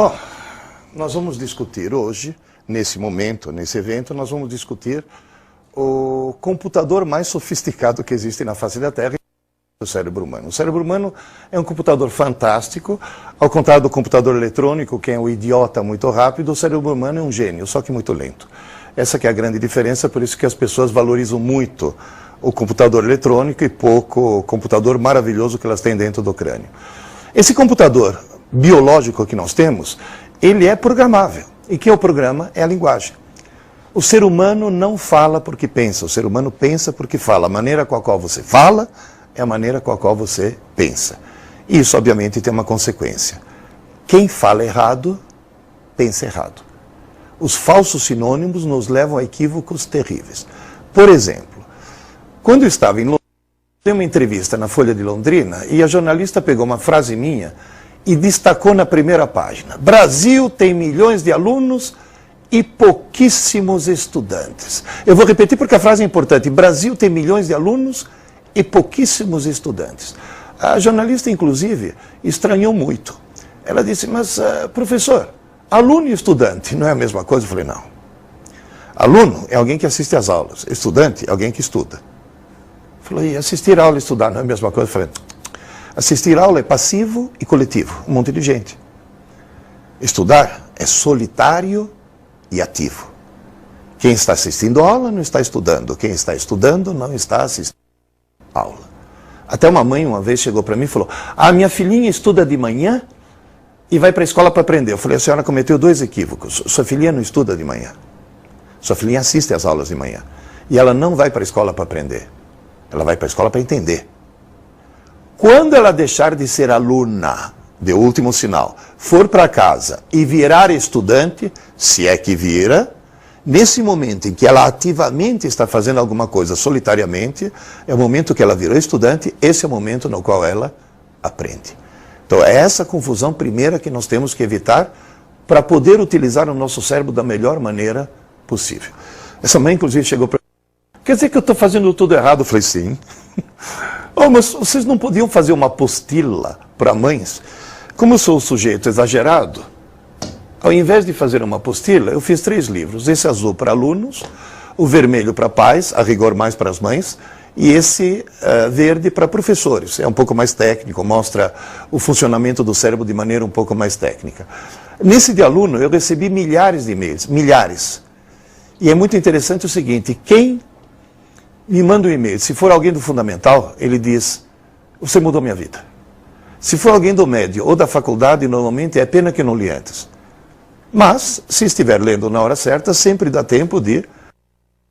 Bom, nós vamos discutir hoje, nesse momento, nesse evento, nós vamos discutir o computador mais sofisticado que existe na face da Terra, o cérebro humano. O cérebro humano é um computador fantástico, ao contrário do computador eletrônico, que é um idiota muito rápido, o cérebro humano é um gênio, só que muito lento. Essa que é a grande diferença, por isso que as pessoas valorizam muito o computador eletrônico e pouco o computador maravilhoso que elas têm dentro do crânio. Esse computador biológico que nós temos, ele é programável. E que é o programa? É a linguagem. O ser humano não fala porque pensa, o ser humano pensa porque fala. A maneira com a qual você fala é a maneira com a qual você pensa. E isso, obviamente, tem uma consequência. Quem fala errado, pensa errado. Os falsos sinônimos nos levam a equívocos terríveis. Por exemplo, quando eu estava em Londrina, dei uma entrevista na Folha de Londrina e a jornalista pegou uma frase minha e destacou na primeira página: Brasil tem milhões de alunos e pouquíssimos estudantes. Eu vou repetir porque a frase é importante. Brasil tem milhões de alunos e pouquíssimos estudantes. A jornalista, inclusive, estranhou muito. Ela disse, mas professor, aluno e estudante não é a mesma coisa? Eu falei, não. Aluno é alguém que assiste às aulas. Estudante é alguém que estuda. Falou, e assistir a aula e estudar não é a mesma coisa? Eu falei, assistir a aula é passivo e coletivo, um monte de gente. Estudar é solitário e ativo. Quem está assistindo a aula não está estudando. Quem está estudando não está assistindo a aula. Até uma mãe uma vez chegou para mim e falou, minha filhinha estuda de manhã e vai para a escola para aprender. Eu falei, a senhora cometeu 2 equívocos. Sua filhinha não estuda de manhã. Sua filhinha assiste às aulas de manhã. E ela não vai para a escola para aprender. Ela vai para a escola para entender. Quando ela deixar de ser aluna, de último sinal, for para casa e virar estudante, se é que vira, nesse momento em que ela ativamente está fazendo alguma coisa solitariamente, é o momento que ela virou estudante, esse é o momento no qual ela aprende. Então é essa confusão primeira que nós temos que evitar para poder utilizar o nosso cérebro da melhor maneira possível. Essa mãe, inclusive, chegou para mim, quer dizer que eu estou fazendo tudo errado? Eu falei, sim. Mas vocês não podiam fazer uma apostila para mães? Como eu sou um sujeito exagerado, ao invés de fazer uma apostila, eu fiz 3 livros. Esse azul para alunos, o vermelho para pais, a rigor mais para as mães, e esse verde para professores. É um pouco mais técnico, mostra o funcionamento do cérebro de maneira um pouco mais técnica. Nesse de aluno, eu recebi milhares de e-mails, milhares. E é muito interessante o seguinte, quem me manda um e-mail, se for alguém do fundamental, ele diz, você mudou minha vida. Se for alguém do médio ou da faculdade, normalmente é pena que não li antes. Mas, se estiver lendo na hora certa, sempre dá tempo de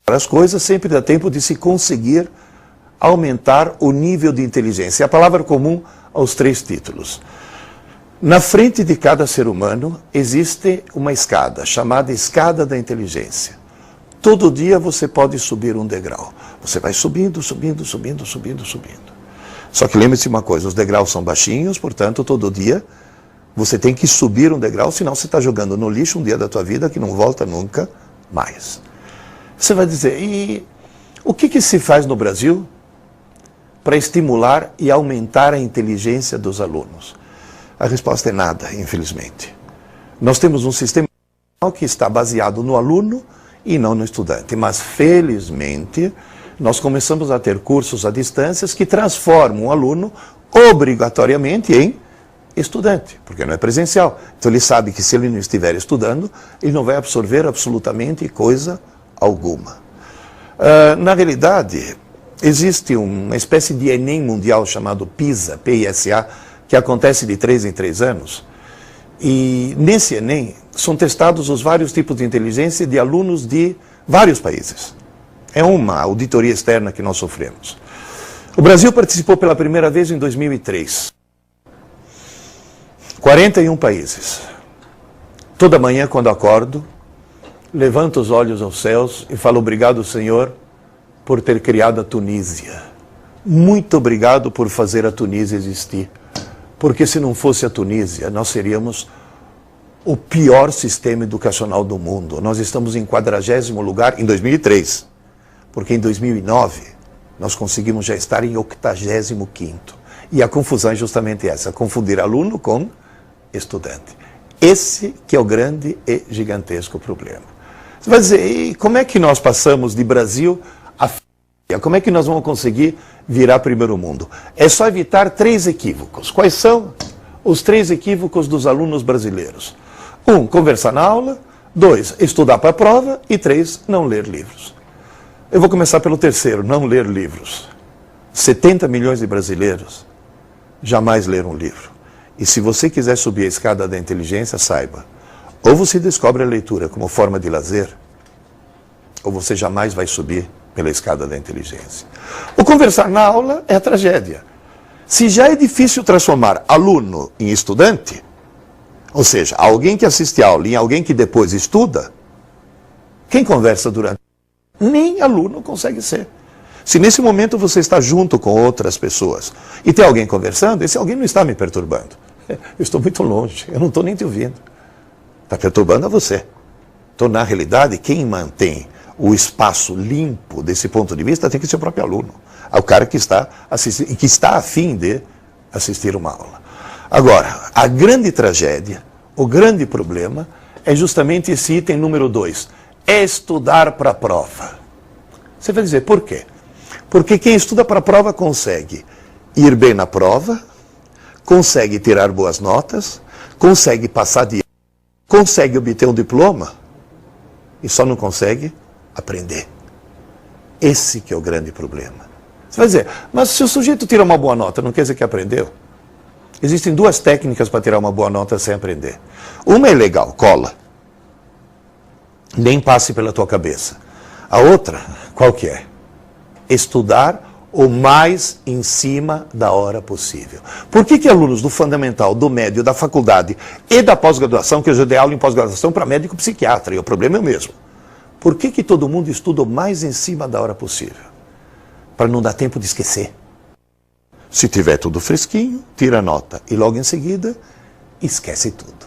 as coisas, sempre dá tempo de se conseguir aumentar o nível de inteligência. É a palavra comum aos 3 títulos. Na frente de cada ser humano existe uma escada, chamada escada da inteligência. Todo dia você pode subir um degrau. Você vai subindo, subindo, subindo, subindo, subindo. Só que lembre-se uma coisa, os degraus são baixinhos, portanto, todo dia você tem que subir um degrau, senão você está jogando no lixo um dia da tua vida que não volta nunca mais. Você vai dizer, e o que se faz no Brasil para estimular e aumentar a inteligência dos alunos? A resposta é nada, infelizmente. Nós temos um sistema que está baseado no aluno e não no estudante. Mas, felizmente, nós começamos a ter cursos à distância que transformam o aluno obrigatoriamente em estudante, porque não é presencial. Então ele sabe que se ele não estiver estudando, ele não vai absorver absolutamente coisa alguma. Na realidade, existe uma espécie de Enem mundial chamado PISA, P-I-S-A, que acontece de 3 em 3 anos. E nesse Enem são testados os vários tipos de inteligência de alunos de vários países. É uma auditoria externa que nós sofremos. O Brasil participou pela primeira vez em 2003. 41 países. Toda manhã, quando acordo, levanto os olhos aos céus e falo obrigado, Senhor, por ter criado a Tunísia. Muito obrigado por fazer a Tunísia existir. Porque se não fosse a Tunísia, nós seríamos o pior sistema educacional do mundo. Nós estamos em 40º lugar em 2003. Porque em 2009 nós conseguimos já estar em 85º. E a confusão é justamente essa, confundir aluno com estudante. Esse que é o grande e gigantesco problema. Você vai dizer, e como é que nós passamos de Brasil a Finlândia? Como é que nós vamos conseguir virar primeiro mundo? É só evitar 3 equívocos. Quais são os 3 equívocos dos alunos brasileiros? 1, conversar na aula. 2, estudar para a prova. E 3, não ler livros. Eu vou começar pelo terceiro, não ler livros. 70 milhões de brasileiros jamais leram um livro. E se você quiser subir a escada da inteligência, saiba, ou você descobre a leitura como forma de lazer, ou você jamais vai subir pela escada da inteligência. O conversar na aula é a tragédia. Se já é difícil transformar aluno em estudante, ou seja, alguém que assiste a aula em alguém que depois estuda, quem conversa durante... Nem aluno consegue ser. Se nesse momento você está junto com outras pessoas e tem alguém conversando, esse alguém não está me perturbando. Eu estou muito longe, eu não estou nem te ouvindo. Está perturbando a você. Então, na realidade, quem mantém o espaço limpo desse ponto de vista tem que ser o próprio aluno. O cara que está assistindo, que está a fim de assistir uma aula. Agora, a grande tragédia, o grande problema, é justamente esse item número 2. É estudar para a prova. Você vai dizer, por quê? Porque quem estuda para a prova consegue ir bem na prova, consegue tirar boas notas, consegue passar de ano, consegue obter um diploma e só não consegue aprender. Esse que é o grande problema. Você vai dizer, mas se o sujeito tira uma boa nota, não quer dizer que aprendeu? Existem 2 técnicas para tirar uma boa nota sem aprender. Uma é legal, cola. Nem passe pela tua cabeça. A outra, qual que é? Estudar o mais em cima da hora possível. Por que alunos do fundamental, do médio, da faculdade e da pós-graduação, que eu já dei aula em pós-graduação para médico psiquiatra, e o problema é o mesmo. Por que todo mundo estuda o mais em cima da hora possível? Para não dar tempo de esquecer. Se tiver tudo fresquinho, tira a nota e logo em seguida, esquece tudo.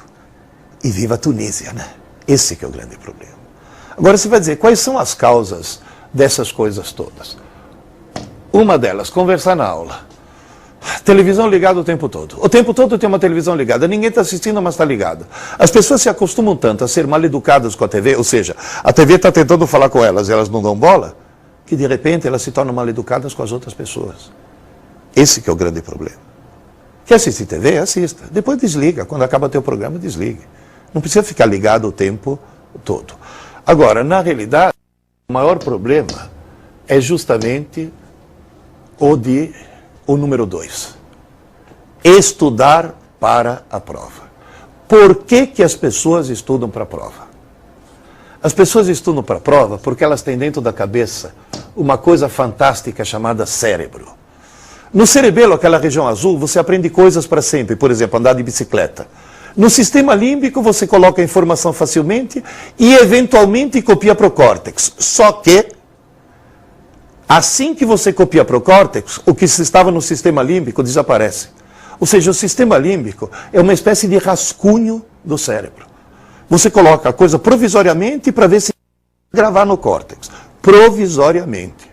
E viva a Tunísia, né? Esse que é o grande problema. Agora você vai dizer, quais são as causas dessas coisas todas? Uma delas, conversar na aula. Televisão ligada o tempo todo. O tempo todo tem uma televisão ligada. Ninguém está assistindo, mas está ligado. As pessoas se acostumam tanto a ser mal educadas com a TV, ou seja, a TV está tentando falar com elas e elas não dão bola, que de repente elas se tornam mal educadas com as outras pessoas. Esse que é o grande problema. Quer assistir TV? Assista. Depois desliga. Quando acaba teu programa, desligue. Não precisa ficar ligado o tempo todo. Agora, na realidade, o maior problema é justamente o número 2. Estudar para a prova. Por que as pessoas estudam para a prova? As pessoas estudam para a prova porque elas têm dentro da cabeça uma coisa fantástica chamada cérebro. No cerebelo, aquela região azul, você aprende coisas para sempre. Por exemplo, andar de bicicleta. No sistema límbico, você coloca a informação facilmente e, eventualmente, copia para o córtex. Só que, assim que você copia para o córtex, o que estava no sistema límbico desaparece. Ou seja, o sistema límbico é uma espécie de rascunho do cérebro. Você coloca a coisa provisoriamente para ver se gravar no córtex. Provisoriamente.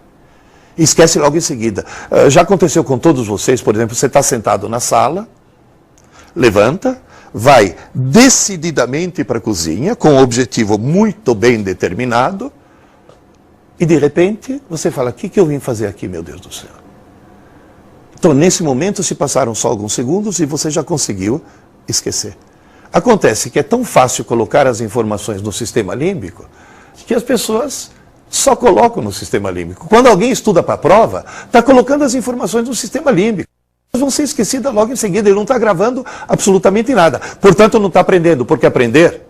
Esquece logo em seguida. Já aconteceu com todos vocês, por exemplo, você está sentado na sala, levanta, vai decididamente para a cozinha, com um objetivo muito bem determinado, e de repente você fala, o que eu vim fazer aqui, meu Deus do céu? Então, nesse momento, se passaram só alguns segundos e você já conseguiu esquecer. Acontece que é tão fácil colocar as informações no sistema límbico que as pessoas só colocam no sistema límbico. Quando alguém estuda para a prova, está colocando as informações no sistema límbico. Elas vão ser esquecidas logo em seguida, ele não está gravando absolutamente nada. Portanto, não está aprendendo, porque aprender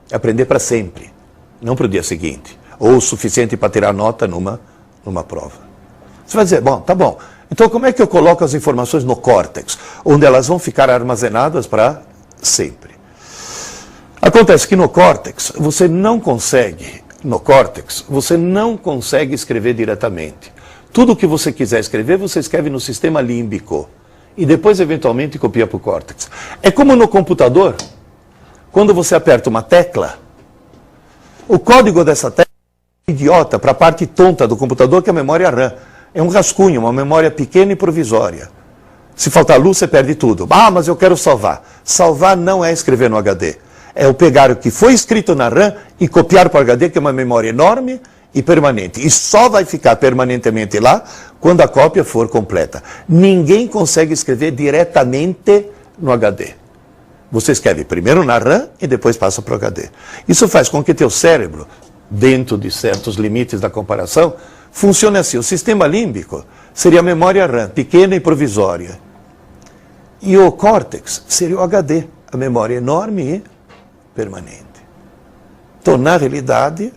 é aprender para sempre, não para o dia seguinte, ou o suficiente para tirar nota numa prova. Você vai dizer, bom, tá bom, então como é que eu coloco as informações no córtex, onde elas vão ficar armazenadas para sempre? Acontece que no córtex, você não consegue escrever diretamente. Tudo o que você quiser escrever, você escreve no sistema límbico. E depois, eventualmente, copia para o córtex. É como no computador, quando você aperta uma tecla, o código dessa tecla é idiota para a parte tonta do computador, que é a memória RAM. É um rascunho, uma memória pequena e provisória. Se faltar luz, você perde tudo. Ah, mas eu quero salvar. Salvar não é escrever no HD. É o pegar o que foi escrito na RAM e copiar para o HD, que é uma memória enorme e permanente. E só vai ficar permanentemente lá quando a cópia for completa. Ninguém consegue escrever diretamente no HD. Você escreve primeiro na RAM e depois passa para o HD. Isso faz com que teu cérebro, dentro de certos limites da comparação, funcione assim. O sistema límbico seria a memória RAM, pequena e provisória. E o córtex seria o HD, a memória enorme e permanente. Então, na realidade,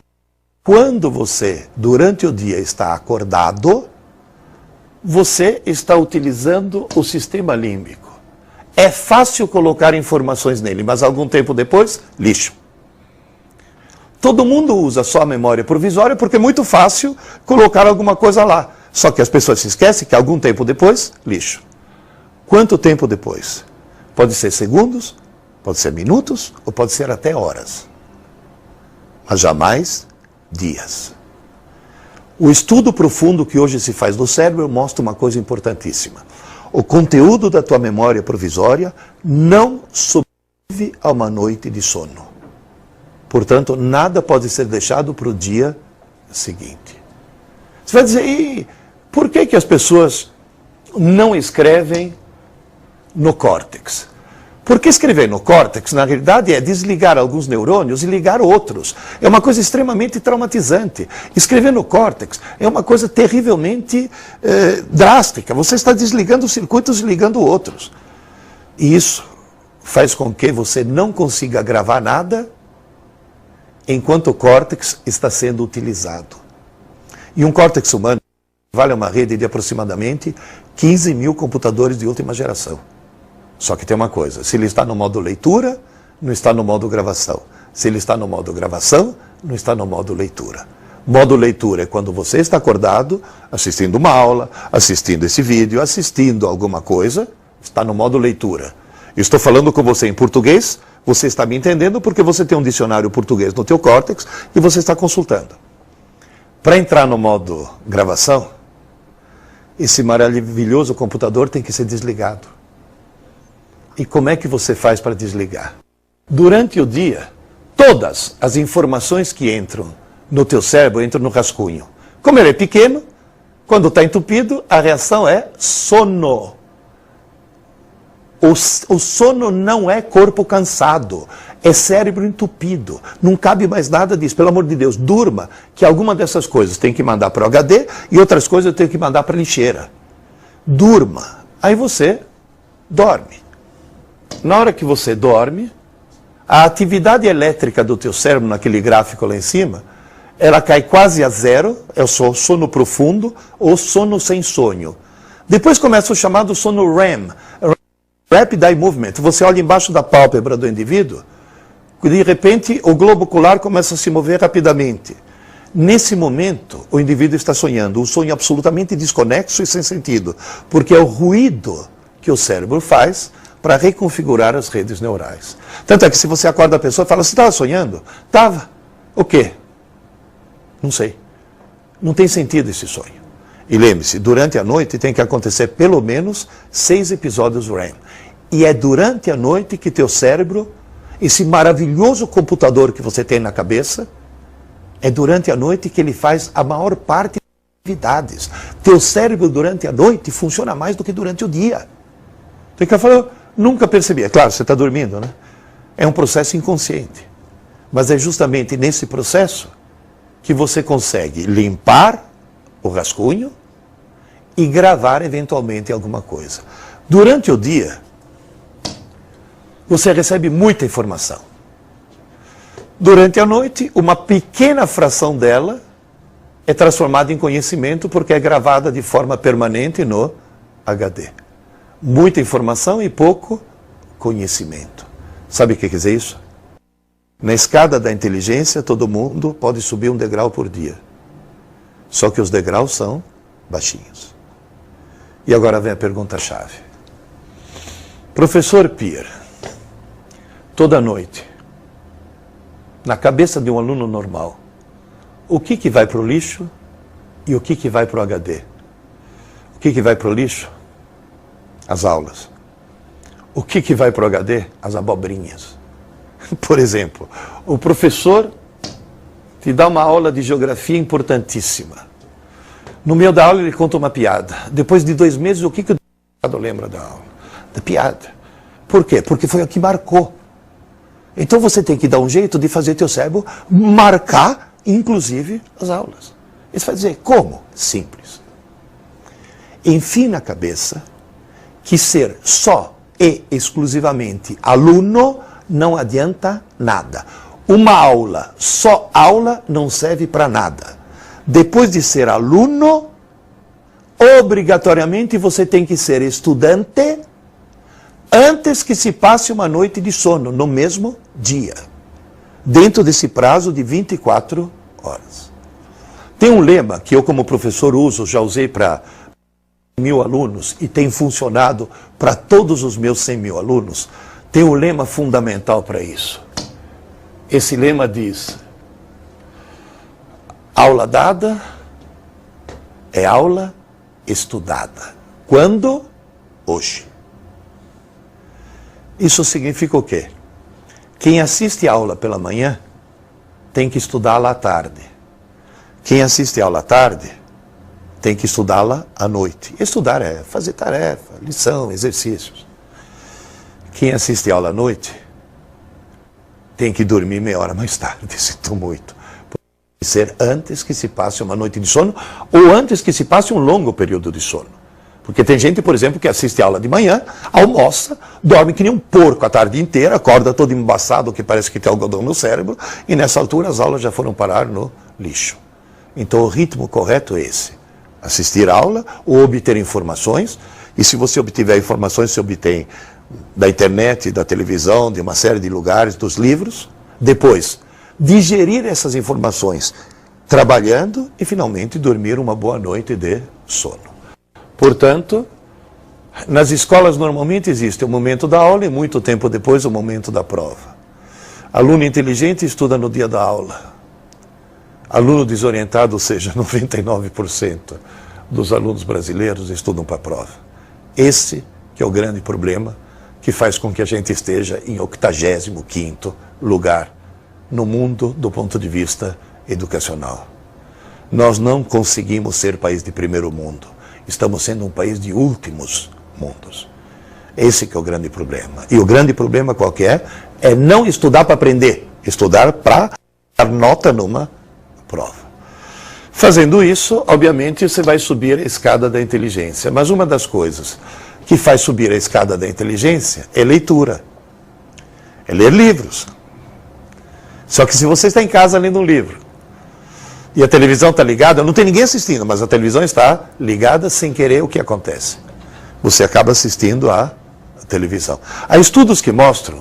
quando você, durante o dia, está acordado, você está utilizando o sistema límbico. É fácil colocar informações nele, mas algum tempo depois, lixo. Todo mundo usa só a memória provisória porque é muito fácil colocar alguma coisa lá. Só que as pessoas se esquecem que algum tempo depois, lixo. Quanto tempo depois? Pode ser segundos, pode ser minutos, ou pode ser até horas. Mas jamais dias. O estudo profundo que hoje se faz do cérebro mostra uma coisa importantíssima. O conteúdo da tua memória provisória não sobrevive a uma noite de sono. Portanto, nada pode ser deixado para o dia seguinte. Você vai dizer, e por que as pessoas não escrevem no córtex? Porque escrever no córtex, na realidade, é desligar alguns neurônios e ligar outros. É uma coisa extremamente traumatizante. Escrever no córtex é uma coisa terrivelmente drástica. Você está desligando circuitos e ligando outros. E isso faz com que você não consiga gravar nada enquanto o córtex está sendo utilizado. E um córtex humano vale uma rede de aproximadamente 15 mil computadores de última geração. Só que tem uma coisa, se ele está no modo leitura, não está no modo gravação. Se ele está no modo gravação, não está no modo leitura. Modo leitura é quando você está acordado, assistindo uma aula, assistindo esse vídeo, assistindo alguma coisa, está no modo leitura. Eu estou falando com você em português, você está me entendendo porque você tem um dicionário português no teu córtex e você está consultando. Para entrar no modo gravação, esse maravilhoso computador tem que ser desligado. E como é que você faz para desligar? Durante o dia, todas as informações que entram no teu cérebro entram no rascunho. Como ele é pequeno, quando está entupido, a reação é sono. O sono não é corpo cansado, é cérebro entupido. Não cabe mais nada disso. Pelo amor de Deus, durma, que alguma dessas coisas tem que mandar para o HD e outras coisas eu tenho que mandar para a lixeira. Durma. Aí você dorme. Na hora que você dorme, a atividade elétrica do teu cérebro, naquele gráfico lá em cima, ela cai quase a zero, é o sono profundo ou sono sem sonho. Depois começa o chamado sono REM, Rapid Eye Movement. Você olha embaixo da pálpebra do indivíduo, de repente o globo ocular começa a se mover rapidamente. Nesse momento, o indivíduo está sonhando, um sonho absolutamente desconexo e sem sentido, porque é o ruído que o cérebro faz para reconfigurar as redes neurais. Tanto é que se você acorda a pessoa e fala, você estava sonhando? Estava. O quê? Não sei. Não tem sentido esse sonho. E lembre-se, durante a noite tem que acontecer pelo menos 6 episódios REM. E é durante a noite que teu cérebro, esse maravilhoso computador que você tem na cabeça, é durante a noite que ele faz a maior parte das atividades. Teu cérebro durante a noite funciona mais do que durante o dia. Tem que falar, nunca percebi. É claro, você está dormindo, né? É um processo inconsciente. Mas é justamente nesse processo que você consegue limpar o rascunho e gravar eventualmente alguma coisa. Durante o dia, você recebe muita informação. Durante a noite, uma pequena fração dela é transformada em conhecimento porque é gravada de forma permanente no HD. Muita informação e pouco conhecimento. Sabe o que quer dizer isso? Na escada da inteligência, todo mundo pode subir um degrau por dia. Só que os degraus são baixinhos. E agora vem a pergunta-chave. Professor Pierre, toda noite, na cabeça de um aluno normal, o que vai para o lixo e o que vai para o HD? O que vai para o lixo? As aulas. O que vai para o HD? As abobrinhas. Por exemplo, o professor te dá uma aula de geografia importantíssima. No meio da aula ele conta uma piada. Depois de 2 meses, o que o lembra da aula? Da piada. Por quê? Porque foi o que marcou. Então você tem que dar um jeito de fazer teu cérebro marcar, inclusive, as aulas. Isso vai dizer, como? Simples. Enfim na cabeça que ser só e exclusivamente aluno não adianta nada. Uma aula, só aula, não serve para nada. Depois de ser aluno, obrigatoriamente você tem que ser estudante antes que se passe uma noite de sono, no mesmo dia. Dentro desse prazo de 24 horas. Tem um lema que eu como professor uso, já usei para 1.000 alunos e tem funcionado para todos os meus 100.000 alunos. Tem um lema fundamental para isso. Esse lema diz: aula dada é aula estudada. Quando? Hoje. Isso significa o quê? Quem assiste a aula pela manhã tem que estudá-la à tarde. Quem assiste a aula à tarde tem que estudá-la à noite. Estudar é fazer tarefa, lição, exercícios. Quem assiste a aula à noite tem que dormir meia hora mais tarde, sinto muito. Pode ser antes que se passe uma noite de sono ou antes que se passe um longo período de sono. Porque tem gente, por exemplo, que assiste a aula de manhã, almoça, dorme que nem um porco a tarde inteira, acorda todo embaçado, que parece que tem algodão no cérebro, e nessa altura as aulas já foram parar no lixo. Então o ritmo correto é esse. Assistir a aula ou obter informações, e se você obtiver informações, você obtém da internet, da televisão, de uma série de lugares, dos livros. Depois, digerir essas informações trabalhando e finalmente dormir uma boa noite de sono. Portanto, nas escolas normalmente existe o momento da aula e muito tempo depois o momento da prova. Aluno inteligente estuda no dia da aula. Aluno desorientado, ou seja, 99% dos alunos brasileiros estudam para a prova. Esse que é o grande problema que faz com que a gente esteja em 85º lugar no mundo do ponto de vista educacional. Nós não conseguimos ser país de primeiro mundo. Estamos sendo um país de últimos mundos. Esse que é o grande problema. E o grande problema qual que é não estudar para aprender, estudar para dar nota numa prova. Fazendo isso, obviamente, você vai subir a escada da inteligência. Mas uma das coisas que faz subir a escada da inteligência é leitura. É ler livros. Só que se você está em casa lendo um livro, e a televisão está ligada, não tem ninguém assistindo, mas a televisão está ligada sem querer, o que acontece? Você acaba assistindo à televisão. Há estudos que mostram,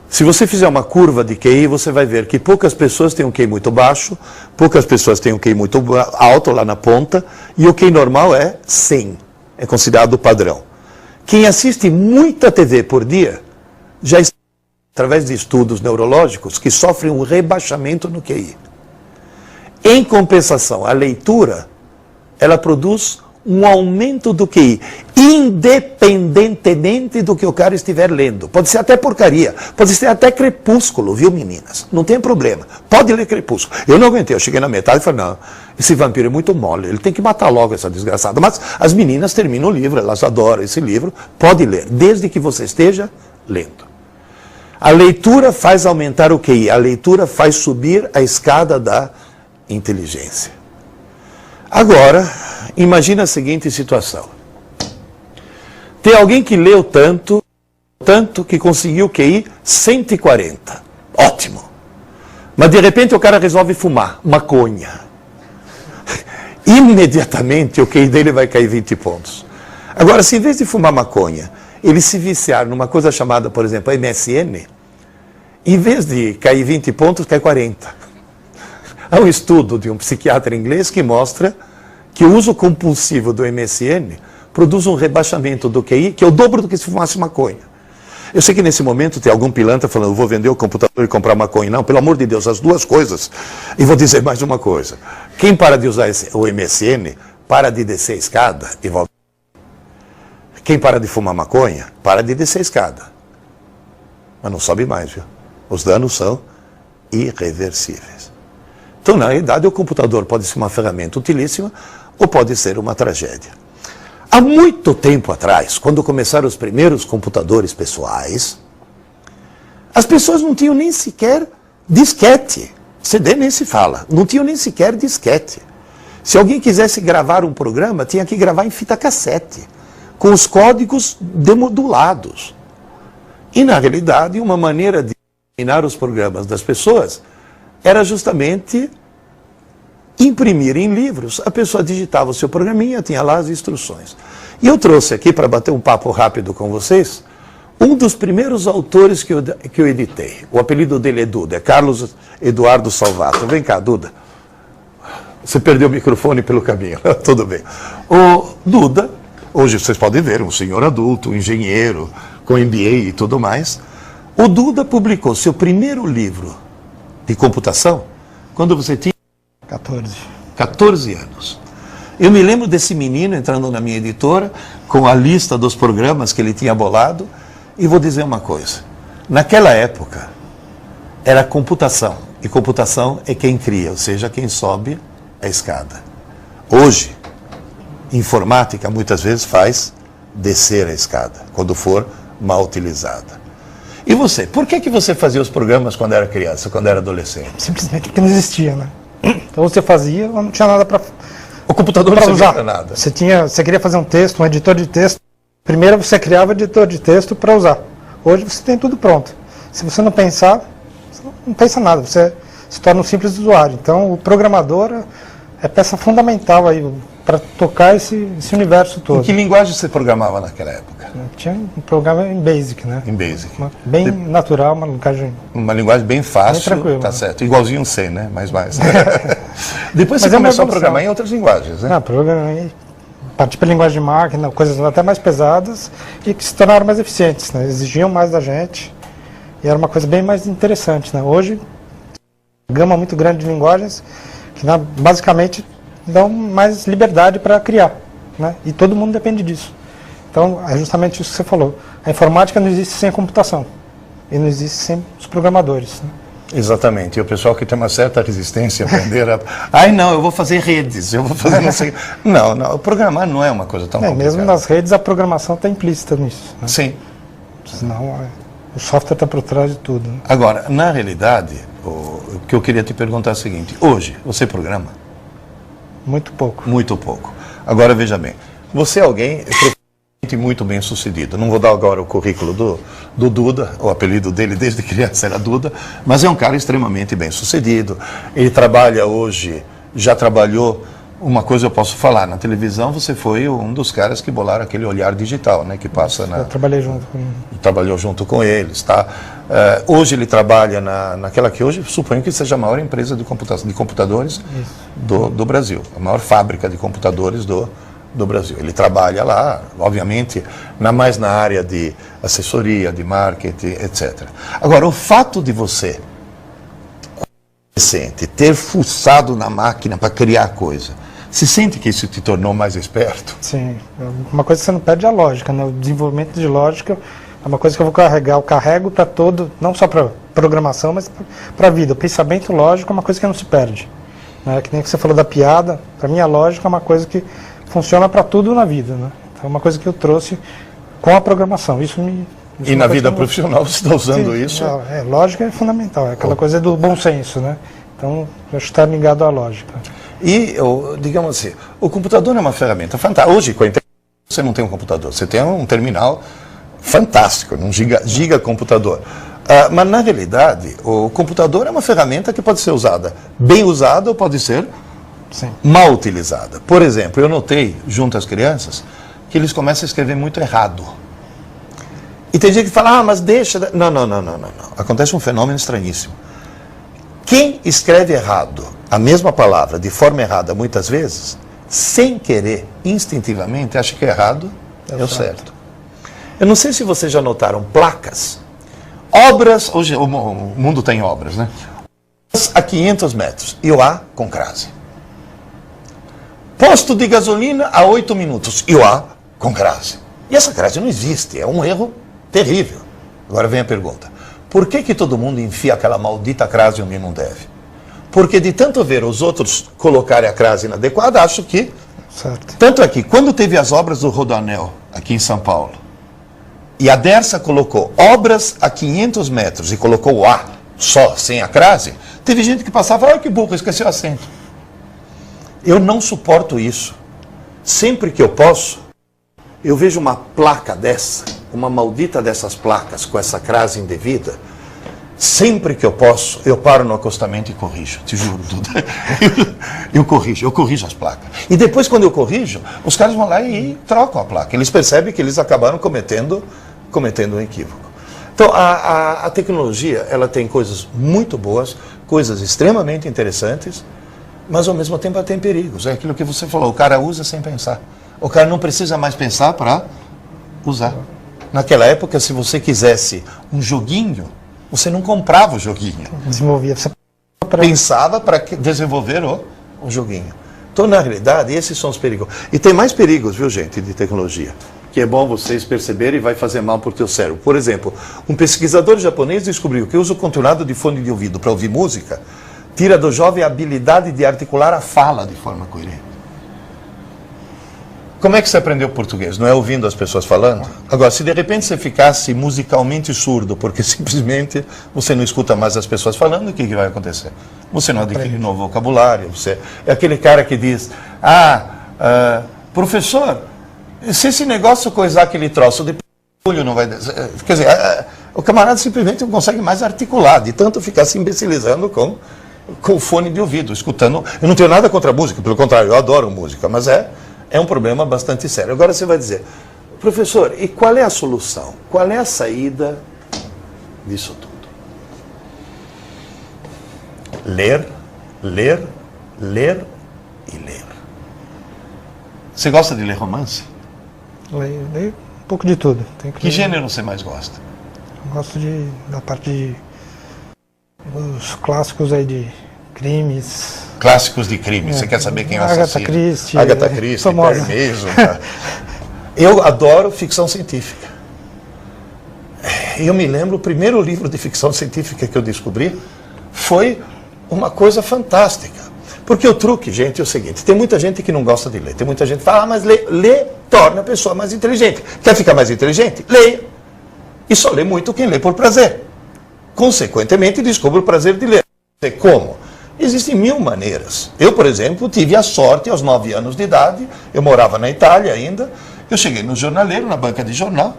se você fizer uma curva de QI, você vai ver que poucas pessoas têm um QI muito baixo, poucas pessoas têm um QI muito alto lá na ponta, e o QI normal é 100, é considerado o padrão. Quem assiste muita TV por dia, já está, através de estudos neurológicos, que sofrem um rebaixamento no QI. Em compensação, a leitura, ela produz um aumento do QI, independentemente do que o cara estiver lendo. Pode ser até porcaria, pode ser até Crepúsculo, viu, meninas? Não tem problema, pode ler Crepúsculo. Eu não aguentei, eu cheguei na metade e falei, não, esse vampiro é muito mole, ele tem que matar logo essa desgraçada. Mas as meninas terminam o livro, elas adoram esse livro, pode ler, desde que você esteja lendo. A leitura faz aumentar o QI, a leitura faz subir a escada da inteligência. Agora, imagina a seguinte situação. Tem alguém que leu tanto que conseguiu QI 140. Ótimo. Mas de repente o cara resolve fumar maconha. Imediatamente o QI dele vai cair 20 pontos. Agora, se em vez de fumar maconha, ele se viciar numa coisa chamada, por exemplo, MSN, em vez de cair 20 pontos, cai 40. Há um estudo de um psiquiatra inglês que mostra que o uso compulsivo do MSN produz um rebaixamento do QI, que é o dobro do que se fumasse maconha. Eu sei que nesse momento tem algum pilantra falando, eu vou vender o computador e comprar maconha. Não, pelo amor de Deus, as duas coisas. E vou dizer mais uma coisa. Quem para de usar o MSN, para de descer a escada e volta. Quem para de fumar maconha, para de descer a escada. Mas não sobe mais, viu? Os danos são irreversíveis. Então, na realidade, o computador pode ser uma ferramenta utilíssima ou pode ser uma tragédia. Há muito tempo atrás, quando começaram os primeiros computadores pessoais, as pessoas não tinham nem sequer disquete. CD nem se fala. Não tinham nem sequer disquete. Se alguém quisesse gravar um programa, tinha que gravar em fita cassete, com os códigos demodulados. E, na realidade, uma maneira de eliminar os programas das pessoas era justamente imprimir em livros. A pessoa digitava o seu programinha, tinha lá as instruções. E eu trouxe aqui, para bater um papo rápido com vocês, um dos primeiros autores que eu editei. O apelido dele é Duda, é Carlos Eduardo Salvato. Vem cá, Duda. Você perdeu o microfone pelo caminho. Tudo bem. O Duda, hoje vocês podem ver, um senhor adulto, um engenheiro, com MBA e tudo mais. O Duda publicou seu primeiro livro de computação quando você tinha 14 anos. Eu me lembro desse menino entrando na minha editora com a lista dos programas que ele tinha bolado e vou dizer uma coisa. Naquela época era computação e computação é quem cria, ou seja, quem sobe a escada. Hoje, informática muitas vezes faz descer a escada, quando for mal utilizada. E você? Por que você fazia os programas quando era criança, quando era adolescente? Simplesmente porque não existia, né? Então você fazia, não tinha nada para o computador não servia para nada. Você queria fazer um texto, um editor de texto. Primeiro você criava editor de texto para usar. Hoje você tem tudo pronto. Se você não pensar, você não pensa nada. Você se torna um simples usuário. Então o programador é peça fundamental aí para tocar esse universo todo. Em que linguagem você programava naquela época? Tinha um programa em Basic, né? Em Basic. Bem natural, uma linguagem... Uma linguagem bem fácil, bem tranquilo, tá certo. Igualzinho um C, né? Mais. Depois você começou a programar em outras linguagens, né? Não, programei, parti para linguagem de máquina, coisas até mais pesadas e que se tornaram mais eficientes, né? Exigiam mais da gente e era uma coisa bem mais interessante, né? Hoje, gama muito grande de linguagens que basicamente dão mais liberdade para criar, né? E todo mundo depende disso. Então, é justamente isso que você falou. A informática não existe sem a computação. E não existe sem os programadores. Né? Exatamente. E o pessoal que tem uma certa resistência a aprender a... Ai, não, eu vou fazer redes, eu vou fazer não sei... Não, programar não é uma coisa tão complicada. Mesmo nas redes, a programação está implícita nisso. Né? Sim. Senão, o software está por trás de tudo. Né? Agora, na realidade, o que eu queria te perguntar é o seguinte. Hoje, você programa? Muito pouco. Muito pouco. Agora, veja bem. Você é alguém... muito bem sucedido. Não vou dar agora o currículo do Duda, o apelido dele desde criança era Duda, mas é um cara extremamente bem sucedido. Ele trabalha hoje, já trabalhou, uma coisa eu posso falar, na televisão você foi um dos caras que bolaram aquele olhar digital, né, que passa na... Eu trabalhei junto com ele. Trabalhou junto com eles, tá? Hoje ele trabalha naquela que hoje suponho que seja a maior empresa de computadores do Brasil, a maior fábrica de computadores do Brasil. Ele trabalha lá, obviamente, mais na área de assessoria, de marketing, etc. Agora, o fato de você, ter fuçado na máquina para criar coisa, se sente que isso te tornou mais esperto? Sim. Uma coisa que você não perde é a lógica, né? O desenvolvimento de lógica é uma coisa que eu vou carregar. Eu carrego para todo, não só para programação, mas para a vida. O pensamento lógico é uma coisa que não se perde. Né? Que nem que você falou da piada, para mim a lógica é uma coisa que funciona para tudo na vida, né? Então é uma coisa que eu trouxe com a programação. E na vida profissional você está usando isso? Lógica é fundamental, é aquela coisa do bom senso, né? Então, eu acho que está ligado à lógica. E, digamos assim, o computador é uma ferramenta fantástica. Hoje, com a internet, você não tem um computador, você tem um terminal fantástico, um giga computador. Mas, na realidade, o computador é uma ferramenta que pode ser usada bem usada ou pode ser Sim. mal utilizada. Por exemplo, eu notei, junto às crianças, que eles começam a escrever muito errado. E tem gente que fala, mas deixa... Não. Acontece um fenômeno estranhíssimo. Quem escreve errado a mesma palavra de forma errada muitas vezes, sem querer, instintivamente, acha que errado é o certo. Eu não sei se vocês já notaram placas. Obras, hoje o mundo tem obras, né? A 500 metros e o A com crase. Posto de gasolina a 8 minutos e o A com crase. E essa crase não existe, é um erro terrível. Agora vem a pergunta. Por que todo mundo enfia aquela maldita crase onde não deve? Porque de tanto ver os outros colocarem a crase inadequada, acho que... Certo. Tanto é que, quando teve as obras do Rodoanel, aqui em São Paulo, e a Dersa colocou obras a 500 metros e colocou o A só, sem a crase, teve gente que passava, ai que burro, esqueceu o acento. Eu não suporto isso. Sempre que eu posso, eu vejo uma placa dessa, uma maldita dessas placas com essa crase indevida, sempre que eu posso, eu paro no acostamento e corrijo, te juro, Duda. Eu corrijo as placas. E depois, quando eu corrijo, os caras vão lá e trocam a placa. Eles percebem que eles acabaram cometendo um equívoco. Então, a tecnologia, ela tem coisas muito boas, coisas extremamente interessantes, mas ao mesmo tempo ela tem perigos. É aquilo que você falou, o cara usa sem pensar. O cara não precisa mais pensar para usar. Naquela época, se você quisesse um joguinho, você não comprava o joguinho. Desenvolvia. Você pensava para desenvolver o joguinho. Então, na realidade, esses são os perigos. E tem mais perigos, viu, gente, de tecnologia, que é bom vocês perceberem e vai fazer mal para o teu cérebro. Por exemplo, um pesquisador japonês descobriu que o uso continuado de fone de ouvido para ouvir música tira do jovem a habilidade de articular a fala de forma coerente. Como é que você aprendeu português? Não é ouvindo as pessoas falando? Agora, se de repente você ficasse musicalmente surdo, porque simplesmente você não escuta mais as pessoas falando, o que vai acontecer? Você não adquire novo vocabulário. Você é aquele cara que diz, professor, se esse negócio coisar aquele troço, depois o olho não vai... Quer dizer, o camarada simplesmente não consegue mais articular, de tanto ficar se imbecilizando com o fone de ouvido, escutando. Eu não tenho nada contra a música, pelo contrário, eu adoro música, mas é um problema bastante sério. Agora você vai dizer, professor, e qual é a solução? Qual é a saída disso tudo? Ler, ler, ler e ler. Você gosta de ler romance? Leio um pouco de tudo. Que gênero você mais gosta? Eu gosto da parte dos clássicos aí de crimes. Clássicos de crime. Você quer saber quem é o assassino? Agatha Christie, Permeso. Eu adoro ficção científica. Eu me lembro, o primeiro livro de ficção científica que eu descobri foi uma coisa fantástica. Porque o truque, gente, é o seguinte, tem muita gente que não gosta de ler. Tem muita gente que fala, mas ler torna a pessoa mais inteligente. Quer ficar mais inteligente? Leia. E só lê muito quem lê por prazer. Consequentemente, descobre o prazer de ler. Como? Existem 1000 maneiras. Eu, por exemplo, tive a sorte, aos 9 anos de idade, eu morava na Itália ainda, eu cheguei no jornaleiro, na banca de jornal.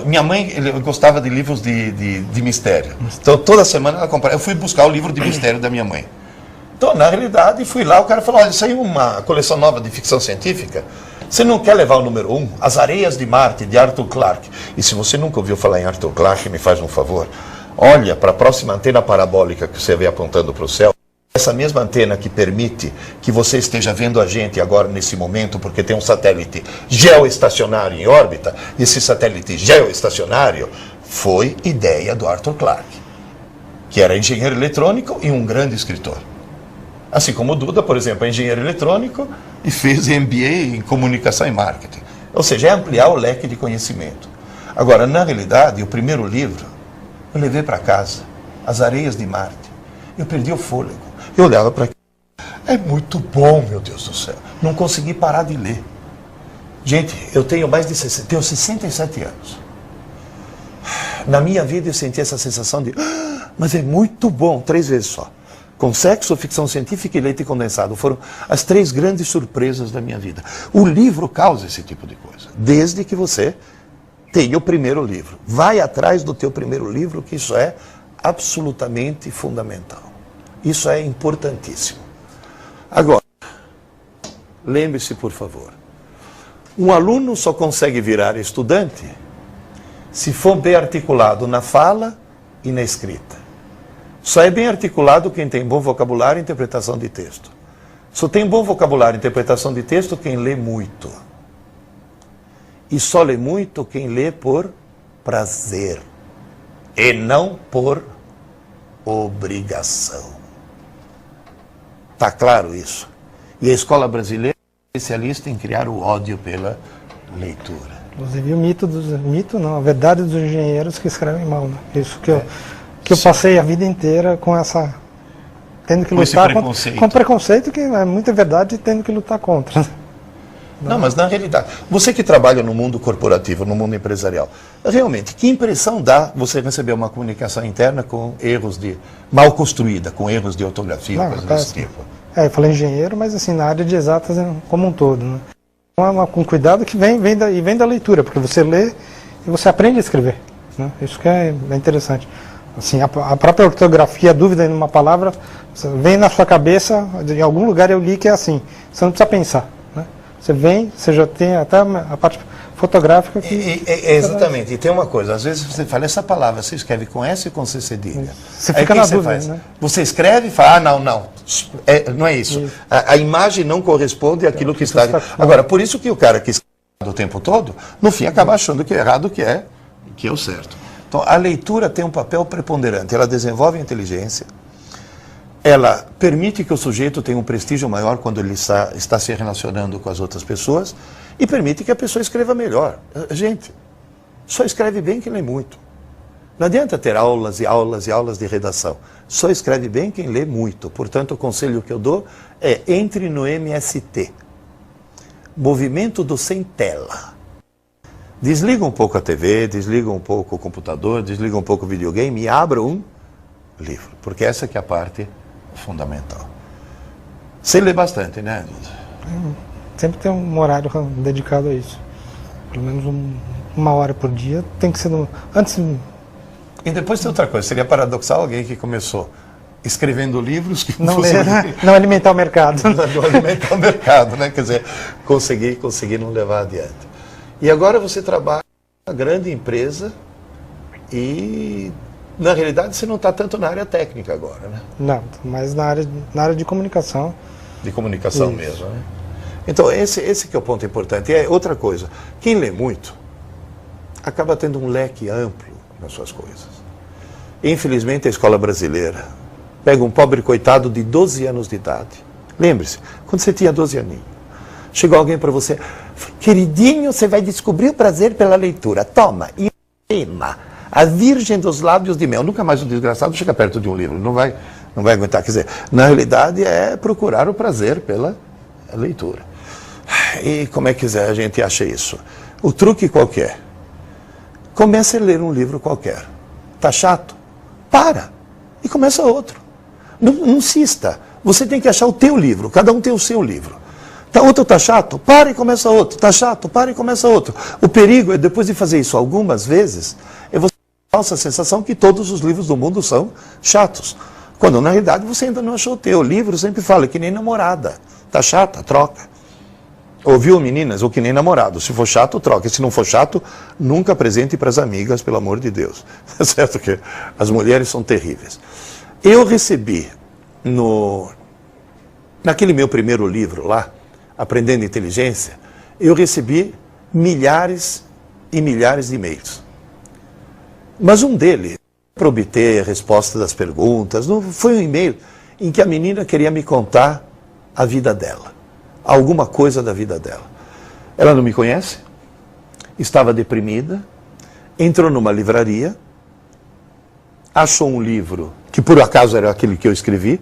Minha mãe gostava de livros de mistério. Então, toda semana ela comprava. Eu fui buscar o livro de mistério da minha mãe. Então, na realidade, fui lá, o cara falou, olha, saiu uma coleção nova de ficção científica, você não quer levar o número 1? As Areias de Marte, de Arthur Clarke. E se você nunca ouviu falar em Arthur Clarke, me faz um favor, olha para a próxima antena parabólica que você vê apontando para o céu, essa mesma antena que permite que você esteja vendo a gente agora nesse momento, porque tem um satélite geoestacionário em órbita, e esse satélite geoestacionário foi ideia do Arthur Clarke, que era engenheiro eletrônico e um grande escritor. Assim como o Duda, por exemplo, é engenheiro eletrônico e fez MBA em comunicação e marketing. Ou seja, é ampliar o leque de conhecimento. Agora, na realidade, o primeiro livro, eu levei para casa, As Areias de Marte. Eu perdi o fôlego. Eu olhava para aquilo. É muito bom, meu Deus do céu. Não consegui parar de ler. Gente, eu tenho tenho 67 anos. Na minha vida eu senti essa sensação de, mas é muito bom, 3 vezes só. Com sexo, ficção científica e leite condensado. Foram as 3 grandes surpresas da minha vida. O livro causa esse tipo de coisa. Desde que você tenha o primeiro livro. Vai atrás do teu primeiro livro, que isso é absolutamente fundamental. Isso é importantíssimo. Agora, lembre-se, por favor, um aluno só consegue virar estudante se for bem articulado na fala e na escrita. Só é bem articulado quem tem bom vocabulário e interpretação de texto. Só tem bom vocabulário e interpretação de texto quem lê muito. E só lê muito quem lê por prazer e não por obrigação. Está claro isso? E a escola brasileira é especialista em criar o ódio pela leitura. Inclusive o mito não, a verdade dos engenheiros que escrevem mal, né? Isso que eu passei a vida inteira com essa... tendo que lutar com preconceito, que é muita verdade, tendo que lutar contra. Não, mas na realidade, você que trabalha no mundo corporativo, no mundo empresarial, realmente, que impressão dá você receber uma comunicação interna com erros mal construída, com erros de ortografia, coisas desse tipo? Eu falei engenheiro, mas assim, na área de exatas como um todo, né? Com cuidado que vem da leitura, porque você lê e você aprende a escrever, né? Isso que é interessante. Assim, a própria ortografia, a dúvida em uma palavra, vem na sua cabeça, em algum lugar eu li que é assim, você não precisa pensar, né? Você já tem até a parte fotográfica que... Exatamente, e tem uma coisa, às vezes você fala, essa palavra você escreve com S ou com C cedilha? Você fica na dúvida, né? Você escreve e fala, não é isso. A imagem não corresponde àquilo que está... Agora, por isso que o cara que escreve o tempo todo, no fim acaba achando que é errado, que é o certo. Então, a leitura tem um papel preponderante, ela desenvolve a inteligência, ela permite que o sujeito tenha um prestígio maior quando ele está se relacionando com as outras pessoas e permite que a pessoa escreva melhor. Gente, só escreve bem quem lê muito. Não adianta ter aulas e aulas e aulas de redação. Só escreve bem quem lê muito. Portanto, o conselho que eu dou é entre no MST. Movimento do sem tela. Desliga um pouco a TV, desliga um pouco o computador, desliga um pouco o videogame e abra um livro. Porque essa que é a parte fundamental. Você lê bastante, né, Duda? Sempre tem um horário dedicado a isso. Pelo menos uma hora por dia. Tem que ser antes. E depois tem outra coisa. Seria paradoxal alguém que começou escrevendo livros que não alimentar o mercado. Não alimentar o mercado, né? Quer dizer, conseguir não levar adiante. E agora você trabalha em uma grande empresa e, na realidade, você não está tanto na área técnica agora, né? Não, mas na área de comunicação. De comunicação isso. Mesmo, né? Então, esse que é o ponto importante. E é outra coisa, quem lê muito acaba tendo um leque amplo nas suas coisas. Infelizmente, a escola brasileira pega um pobre coitado de 12 anos de idade. Lembre-se, quando você tinha 12 aninhos, chegou alguém para você, queridinho, você vai descobrir o prazer pela leitura. Toma, Iracema, a Virgem dos Lábios de Mel. Nunca mais o desgraçado chega perto de um livro, não vai aguentar. Quer dizer, na realidade é procurar o prazer pela leitura. E como é que a gente acha isso? O truque qualquer. Comece a ler um livro qualquer. Tá chato? Para. E começa outro. Não insista. Você tem que achar o teu livro. Cada um tem o seu livro. Outro tá chato? Para e começa outro. Tá chato? Para e começa outro. O perigo é, depois de fazer isso algumas vezes, é você ter a falsa sensação que todos os livros do mundo são chatos. Quando, na realidade, você ainda não achou o teu. O livro sempre fala que nem namorada. Tá chata? Troca. Ouviu, meninas? Ou que nem namorado. Se for chato, troca. E se não for chato, nunca apresente para as amigas, pelo amor de Deus. É certo que as mulheres são terríveis. Eu recebi, naquele meu primeiro livro lá, Aprendendo Inteligência, eu recebi milhares e milhares de e-mails. Mas um deles, para obter a resposta das perguntas, foi um e-mail em que a menina queria me contar a vida dela. Alguma coisa da vida dela. Ela não me conhece, estava deprimida, entrou numa livraria, achou um livro, que por acaso era aquele que eu escrevi,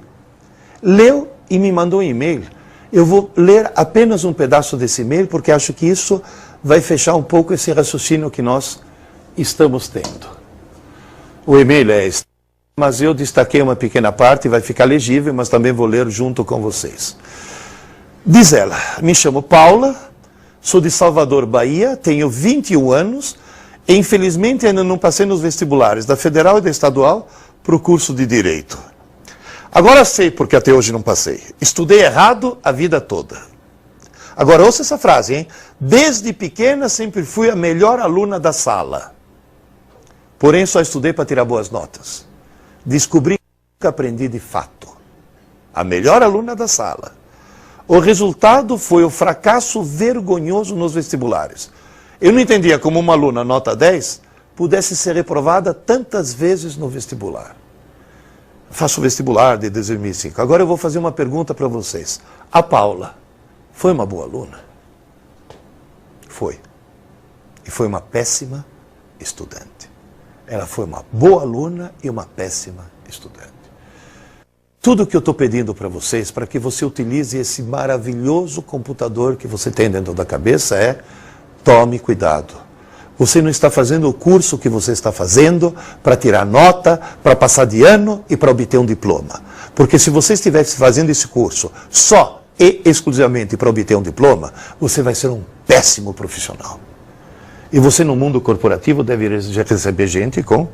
leu e me mandou um e-mail. Eu vou ler apenas um pedaço desse e-mail, porque acho que isso vai fechar um pouco esse raciocínio que nós estamos tendo. O e-mail é este, mas eu destaquei uma pequena parte, vai ficar legível, mas também vou ler junto com vocês. Diz ela, me chamo Paula, sou de Salvador, Bahia, tenho 21 anos, e infelizmente ainda não passei nos vestibulares da Federal e da Estadual para o curso de Direito. Agora sei porque até hoje não passei. Estudei errado a vida toda. Agora ouça essa frase, hein? Desde pequena sempre fui a melhor aluna da sala. Porém só estudei para tirar boas notas. Descobri que nunca aprendi de fato. A melhor aluna da sala. O resultado foi o fracasso vergonhoso nos vestibulares. Eu não entendia como uma aluna nota 10 pudesse ser reprovada tantas vezes no vestibular. Faço o vestibular de 2005. Agora eu vou fazer uma pergunta para vocês. A Paula foi uma boa aluna? Foi. e foi uma péssima estudante. Ela foi uma boa aluna e uma péssima estudante. Tudo que eu estou pedindo para vocês, para que você utilize esse maravilhoso computador que você tem dentro da cabeça, é: tome cuidado. Você não está fazendo o curso que você está fazendo para tirar nota, para passar de ano e para obter um diploma. Porque se você estivesse fazendo esse curso só e exclusivamente para obter um diploma, você vai ser um péssimo profissional. E você no mundo corporativo deve receber gente com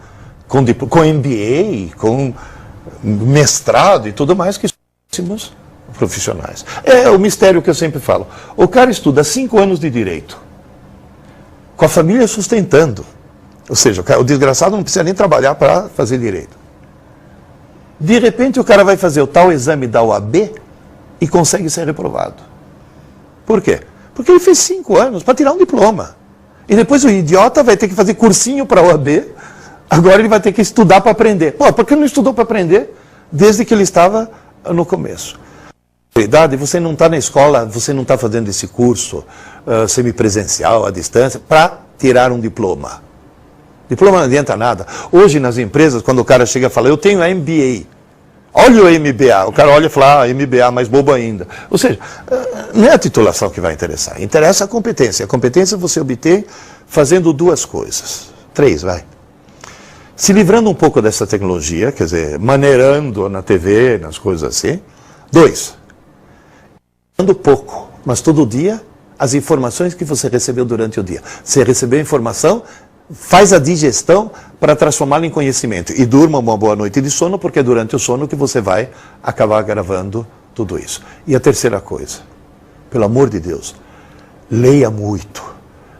MBA, com mestrado e tudo mais, que são péssimos profissionais. É o mistério que eu sempre falo. O cara estuda 5 anos de direito, com a família sustentando. Ou seja, o desgraçado não precisa nem trabalhar para fazer direito. De repente o cara vai fazer o tal exame da OAB e consegue ser reprovado. Por quê? Porque ele fez 5 anos para tirar um diploma. E depois o idiota vai ter que fazer cursinho para a OAB, agora ele vai ter que estudar para aprender. Pô, por que ele não estudou para aprender desde que ele estava no começo? Na verdade, você não está na escola, você não está fazendo esse curso semipresencial, à distância, para tirar um diploma. Diploma não adianta nada. Hoje nas empresas, quando o cara chega e fala: eu tenho MBA. Olha o MBA. O cara olha e fala: MBA, mais bobo ainda. Ou seja, não é a titulação que vai interessar. Interessa a competência. A competência você obtém fazendo 2 coisas. 3, vai. Se livrando um pouco dessa tecnologia, quer dizer, maneirando na TV, nas coisas assim. 2, estudando pouco, mas todo dia, as informações que você recebeu durante o dia. Você recebeu informação, faz a digestão para transformá-la em conhecimento. E durma uma boa noite de sono, porque é durante o sono que você vai acabar gravando tudo isso. E a terceira coisa, pelo amor de Deus, leia muito.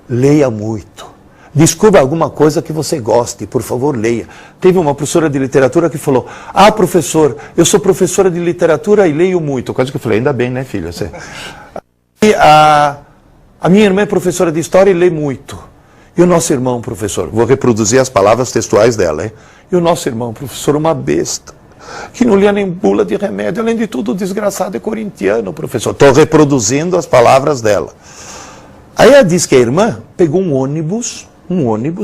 Leia muito. Descubra alguma coisa que você goste, por favor, leia. Teve uma professora de literatura que falou: ah, professor, eu sou professora de literatura e leio muito. Quase que eu falei: ainda bem, né, filha? Você... E a minha irmã é professora de história e lê muito. E o nosso irmão, professor, vou reproduzir as palavras textuais dela, hein? E o nosso irmão, professor, uma besta, que não lia nem bula de remédio, além de tudo, desgraçado é corintiano, professor. Estou reproduzindo as palavras dela. Aí ela diz que a irmã pegou um ônibus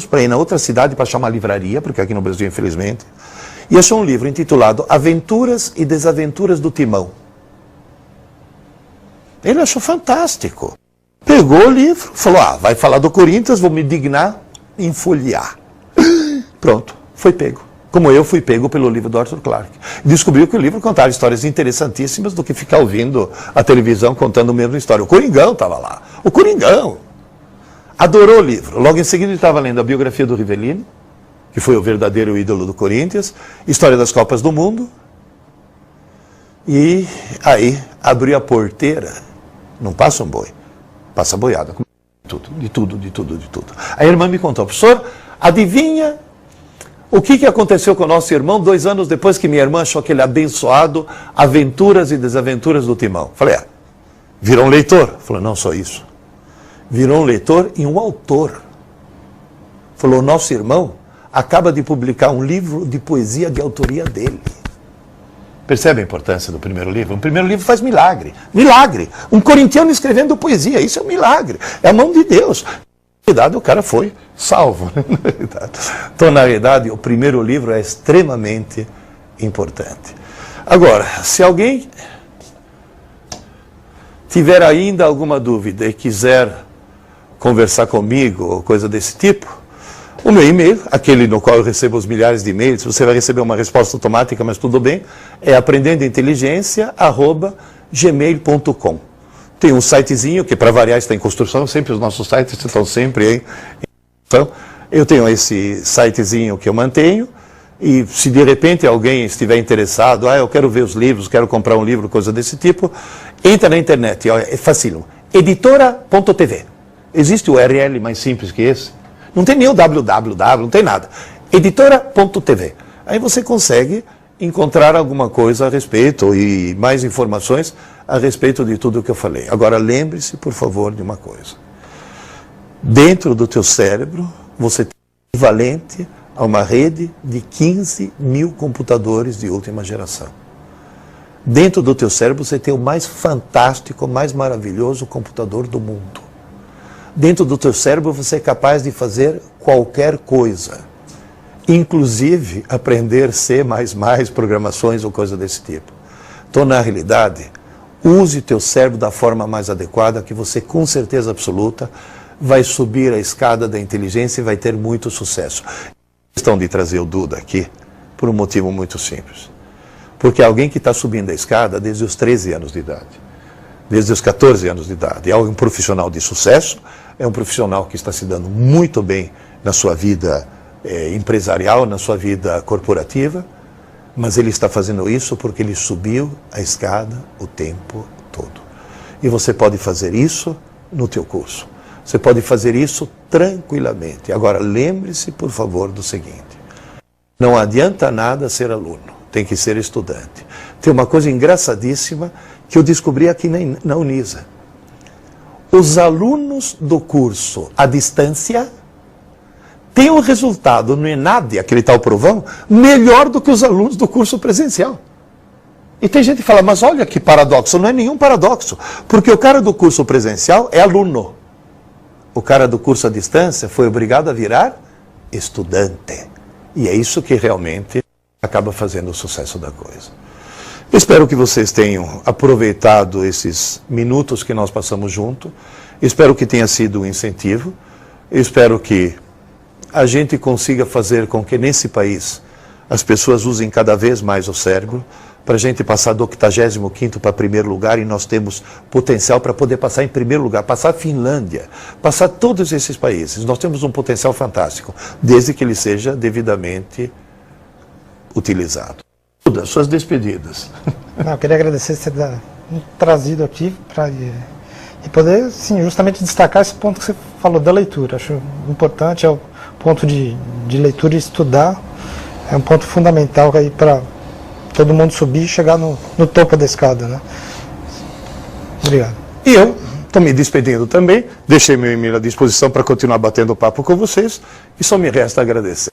para ir na outra cidade para achar uma livraria, porque aqui no Brasil, infelizmente, e achou um livro intitulado Aventuras e Desaventuras do Timão. Ele achou fantástico. Pegou o livro, falou: ah, vai falar do Corinthians, vou me dignar em folhear. Pronto, foi pego. Como eu fui pego pelo livro do Arthur Clarke. Descobriu que o livro contava histórias interessantíssimas do que ficar ouvindo a televisão contando a mesma história. O Coringão estava lá. O Coringão. Adorou o livro. Logo em seguida ele estava lendo a biografia do Rivellini, que foi o verdadeiro ídolo do Corinthians, História das Copas do Mundo. E aí abriu a porteira. Não passa um boi. Passa boiada, de tudo. A irmã me contou: professor, adivinha o que aconteceu com o nosso irmão 2 anos depois que minha irmã achou aquele abençoado Aventuras e Desaventuras do Timão? Falei: virou um leitor? Falou: não só isso. Virou um leitor e um autor. Falou: nosso irmão acaba de publicar um livro de poesia de autoria dele. Percebe a importância do primeiro livro? O primeiro livro faz milagre. Milagre! Um corintiano escrevendo poesia, isso é um milagre. É a mão de Deus. Na realidade, o cara foi salvo. Então, na realidade, o primeiro livro é extremamente importante. Agora, se alguém tiver ainda alguma dúvida e quiser conversar comigo ou coisa desse tipo, o meu e-mail, aquele no qual eu recebo os milhares de e-mails, você vai receber uma resposta automática, mas tudo bem, é aprendendointeligência@gmail.com. Tem um sitezinho que, para variar, está em construção, sempre os nossos sites estão sempre em construção. Eu tenho esse sitezinho que eu mantenho, e se de repente alguém estiver interessado, eu quero ver os livros, quero comprar um livro, coisa desse tipo, entra na internet, é facílimo, editora.tv. Existe o URL mais simples que esse? Não tem nem o www, não tem nada. Editora.tv. Aí você consegue encontrar alguma coisa a respeito e mais informações a respeito de tudo o que eu falei. Agora lembre-se, por favor, de uma coisa. Dentro do teu cérebro, você tem o equivalente a uma rede de 15 mil computadores de última geração. Dentro do teu cérebro você tem o mais fantástico, mais maravilhoso computador do mundo. Dentro do teu cérebro você é capaz de fazer qualquer coisa. Inclusive aprender C++, programações ou coisa desse tipo. Então, na realidade, use teu cérebro da forma mais adequada, que você, com certeza absoluta, vai subir a escada da inteligência e vai ter muito sucesso. A questão de trazer o Duda aqui, por um motivo muito simples. Porque alguém que está subindo a escada desde os 13 anos de idade, desde os 14 anos de idade, é um profissional de sucesso, é um profissional que está se dando muito bem na sua vida empresarial, na sua vida corporativa, mas ele está fazendo isso porque ele subiu a escada o tempo todo. E você pode fazer isso no teu curso. Você pode fazer isso tranquilamente. Agora, lembre-se, por favor, do seguinte. Não adianta nada ser aluno, tem que ser estudante. Tem uma coisa engraçadíssima que eu descobri aqui na Unisa. Os alunos do curso à distância têm um resultado no ENAD, aquele tal provão, melhor do que os alunos do curso presencial. E tem gente que fala, mas olha que paradoxo. Não é nenhum paradoxo, porque o cara do curso presencial é aluno. O cara do curso à distância foi obrigado a virar estudante. E é isso que realmente acaba fazendo o sucesso da coisa. Espero que vocês tenham aproveitado esses minutos que nós passamos junto. Espero que tenha sido um incentivo. Espero que a gente consiga fazer com que nesse país as pessoas usem cada vez mais o cérebro, para a gente passar do 85º para primeiro lugar, e nós temos potencial para poder passar em primeiro lugar, passar a Finlândia, passar todos esses países. Nós temos um potencial fantástico, desde que ele seja devidamente utilizado. Suas despedidas. Não, eu queria agradecer você ter trazido aqui e poder, sim, justamente destacar esse ponto que você falou da leitura. Acho importante, é o ponto de leitura e estudar, é um ponto fundamental aí para todo mundo subir e chegar no topo da escada, né? Obrigado. E eu estou me despedindo também, deixei meu e-mail à disposição para continuar batendo papo com vocês, e só me resta agradecer.